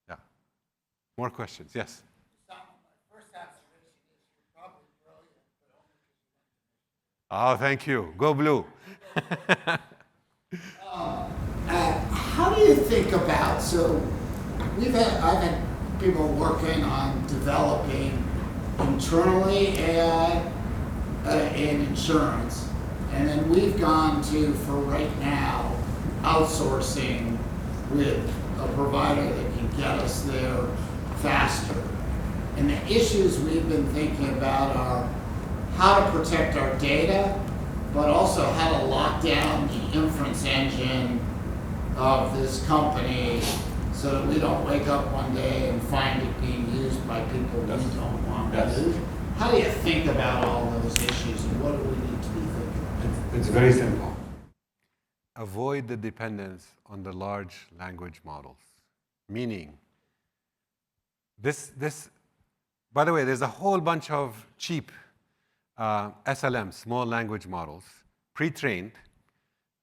Yeah. More questions? Yes? My first observation is you're probably brilliant, but only because you Oh, went to Michigan. thank you. Go blue. How do you think about, so I've had people working on developing internally AI in insurance, and then we've gone to, for right now, outsourcing with a provider that can get us there faster. And the issues we've been thinking about are how to protect our data, but also how to lock down the inference engine of this company so that we don't wake up one day and find it being used by people we don't want to use. How do you think about all those issues, and what do we need to be thinking about? It's very simple. Avoid the dependence on the large language models. Meaning, by the way, there's a whole bunch of cheap SLMs, small language models, pre-trained.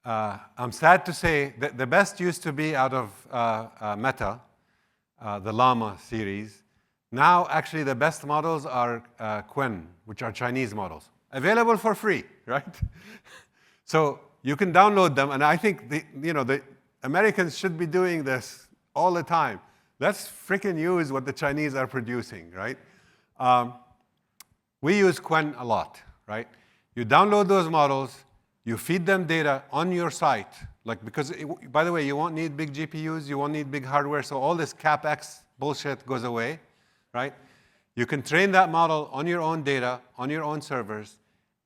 I'm sad to say that the best used to be out of Meta, the Llama series. Now, actually, the best models are Qwen, which are Chinese models, available for free, right? So you can download them, and I think the Americans should be doing this all the time. Let's freaking use what the Chinese are producing, right? We use Qwen a lot, right? You download those models, you feed them data on your site, Like, because, by the way, you won't need big GPUs, you won't need big hardware, so all this CapEx bullshit goes away, right? You can train that model on your own data, on your own servers,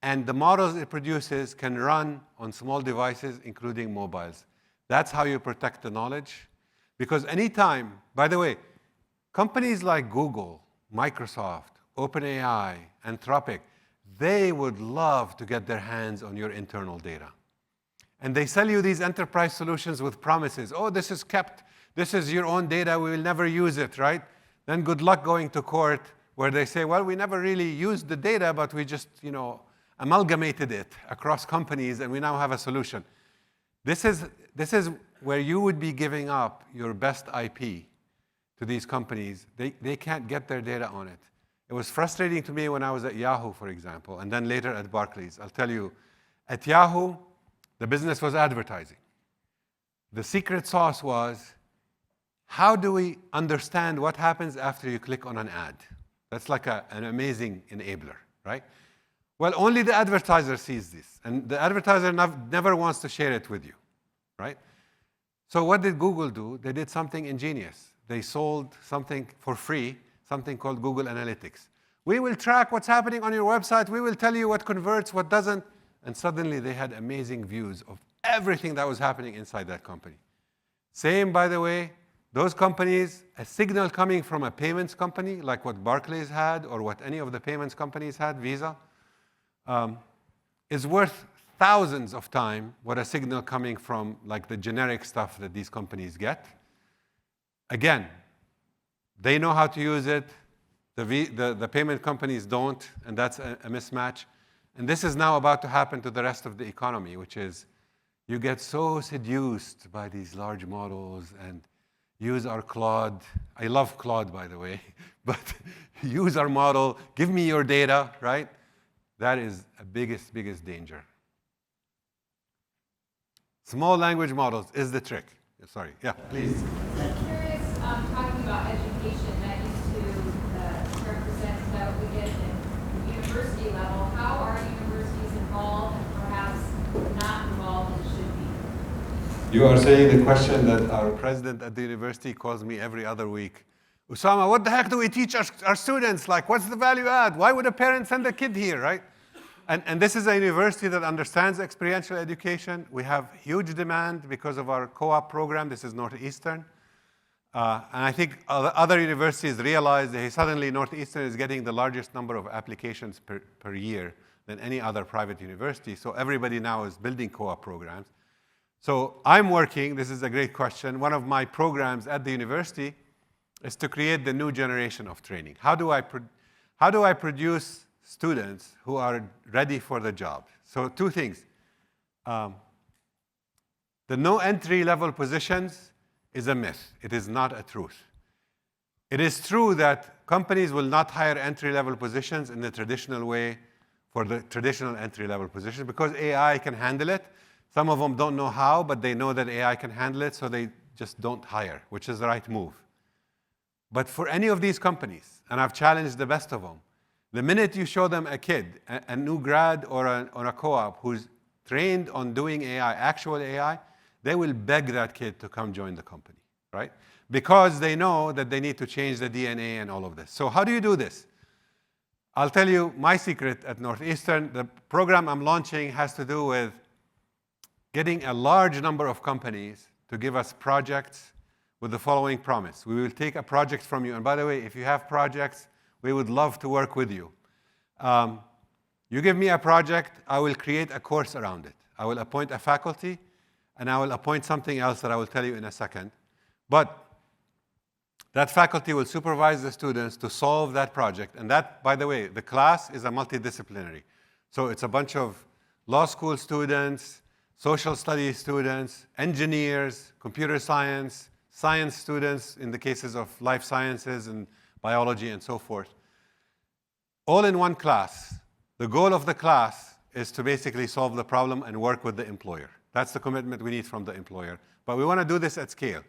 and the models it produces can run on small devices, including mobiles. That's how you protect the knowledge. Because anytime, by the way, companies like Google, Microsoft, OpenAI, Anthropic, they would love to get their hands on your internal data. And they sell you these enterprise solutions with promises. Oh, this is kept. This is your own data. We will never use it, right? Then good luck going to court where they say, well, we never really used the data, but we just, amalgamated it across companies, and we now have a solution. This is where you would be giving up your best IP to these companies. They can't get their data on it. It was frustrating to me when I was at Yahoo, for example, and then later at Barclays. I'll tell you, at Yahoo, the business was advertising. The secret sauce was, how do we understand what happens after you click on an ad? That's like an amazing enabler, right? Well, only the advertiser sees this, and the advertiser never wants to share it with you, right? So what did Google do? They did something ingenious. They sold something for free, something called Google Analytics. We will track what's happening on your website. We will tell you what converts, what doesn't. And suddenly they had amazing views of everything that was happening inside that company. Same, by the way, those companies, a signal coming from a payments company, like what Barclays had or what any of the payments companies had, Visa, is worth thousands of times what a signal coming from like the generic stuff that these companies get. Again, they know how to use it. The payment companies don't, and that's a mismatch. And this is now about to happen to the rest of the economy, which is you get so seduced by these large models and use our Claude. I love Claude, by the way, but use our model, give me your data, right? That is a biggest danger. Small language models is the trick. Sorry, yeah, please. I'm curious, talking about education, that used to represent what we get at university level. How are universities involved and perhaps not involved and should be? You are saying the question that our president at the university calls me every other week. Usama, what the heck do we teach our students? Like, what's the value add? Why would a parent send a kid here, right? And this is a university that understands experiential education. We have huge demand because of our co-op program. This is Northeastern. And I think other universities realize that suddenly Northeastern is getting the largest number of applications per year than any other private university. So everybody now is building co-op programs. So I'm working, this is a great question, one of my programs at the university is to create the new generation of training. How do I produce students who are ready for the job? So two things. The no entry-level positions is a myth. It is not a truth. It is true that companies will not hire entry-level positions in the traditional way for the traditional entry-level positions because AI can handle it. Some of them don't know how, but they know that AI can handle it, so they just don't hire, which is the right move. But for any of these companies, and I've challenged the best of them, the minute you show them a kid, a new grad or a co-op who's trained on doing AI, actual AI, they will beg that kid to come join the company, right? Because they know that they need to change the DNA and all of this. So how do you do this? I'll tell you my secret at Northeastern. The program I'm launching has to do with getting a large number of companies to give us projects with the following promise. We will take a project from you. And by the way, if you have projects, we would love to work with you. You give me a project, I will create a course around it. I will appoint a faculty, and I will appoint something else that I will tell you in a second. But that faculty will supervise the students to solve that project. And that, by the way, the class is a multidisciplinary. So it's a bunch of law school students, social studies students, engineers, computer science, science students in the cases of life sciences and biology and so forth. All in one class. The goal of the class is to basically solve the problem and work with the employer. That's the commitment we need from the employer. But we want to do this at scale.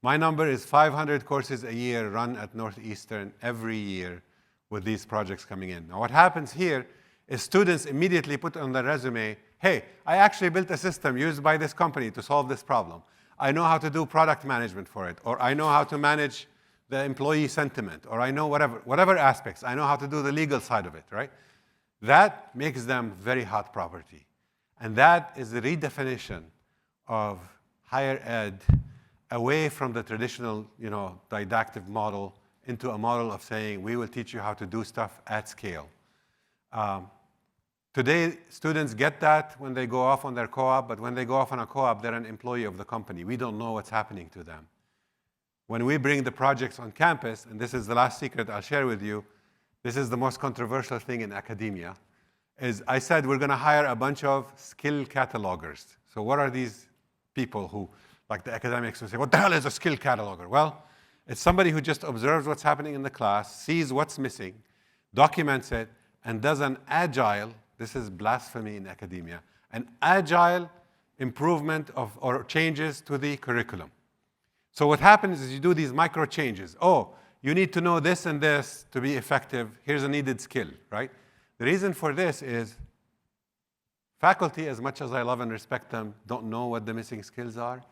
My number is 500 courses a year run at Northeastern every year with these projects coming in. Now what happens here is students immediately put on their resume, hey, I actually built a system used by this company to solve this problem. I know how to do product management for it, or I know how to manage the employee sentiment, or I know whatever aspects. I know how to do the legal side of it, right? That makes them very hot property. And that is the redefinition of higher ed away from the traditional, didactic model into a model of saying, we will teach you how to do stuff at scale. Today, students get that when they go off on their co-op, but when they go off on a co-op, they're an employee of the company. We don't know what's happening to them. When we bring the projects on campus, and this is the last secret I'll share with you, this is the most controversial thing in academia, is I said we're going to hire a bunch of skill catalogers. So what are these people who, like the academics, who say, what the hell is a skill cataloger? Well, it's somebody who just observes what's happening in the class, sees what's missing, documents it, and does an agile, this is blasphemy in academia, an agile improvement of or changes to the curriculum. So what happens is you do these micro changes. Oh, you need to know this and this to be effective. Here's a needed skill, right? The reason for this is faculty, as much as I love and respect them, don't know what the missing skills are.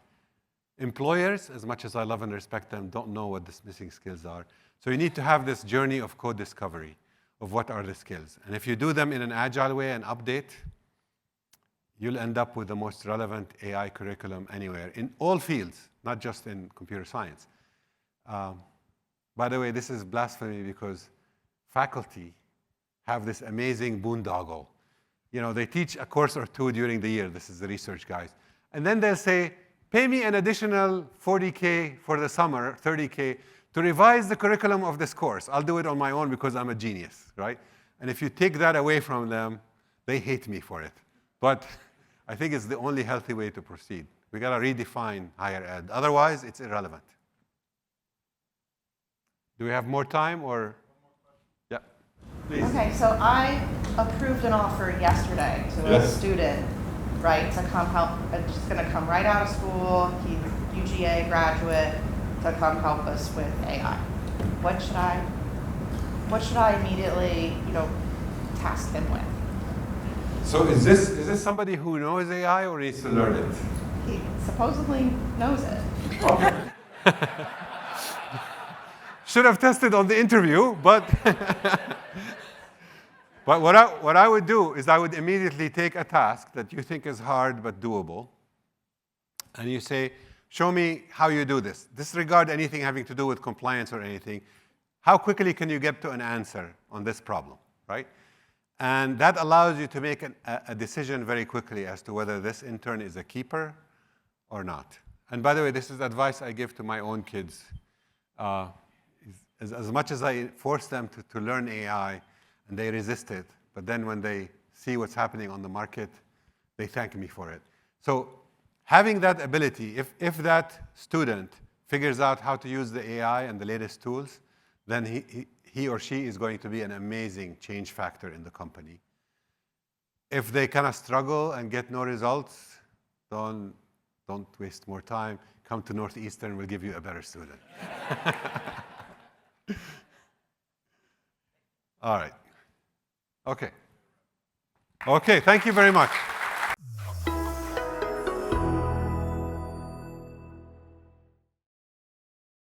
Employers, as much as I love and respect them, don't know what the missing skills are. So you need to have this journey of code discovery of what are the skills. And if you do them in an agile way and update, you'll end up with the most relevant AI curriculum anywhere, in all fields, not just in computer science. By the way, this is blasphemy because faculty have this amazing boondoggle. They teach a course or two during the year. This is the research guys. And then they'll say, pay me an additional $40K for the summer, $30K, to revise the curriculum of this course. I'll do it on my own because I'm a genius, right? And if you take that away from them, they hate me for it. But I think it's the only healthy way to proceed. We got to redefine higher ed. Otherwise, it's irrelevant. Do we have more time or? Yeah, please. Okay, so I approved an offer yesterday to a student, right, to come help. She's going to come right out of school. He's UGA graduate to come help us with AI. What should I immediately, task him with? So is this somebody who knows AI or needs to learn it? He supposedly knows it. Okay. Should have tested on the interview, but but what I would do is I would immediately take a task that you think is hard but doable, and you say, show me how you do this. Disregard anything having to do with compliance or anything. How quickly can you get to an answer on this problem, right? And that allows you to make a decision very quickly as to whether this intern is a keeper or not. And by the way, this is advice I give to my own kids. As much as I force them to learn AI, and they resist it, but then when they see what's happening on the market, they thank me for it. So having that ability, if that student figures out how to use the AI and the latest tools, then he or she is going to be an amazing change factor in the company. If they kind of struggle and get no results, don't waste more time. Come to Northeastern, we'll give you a better student. All right. Okay. Okay, thank you very much.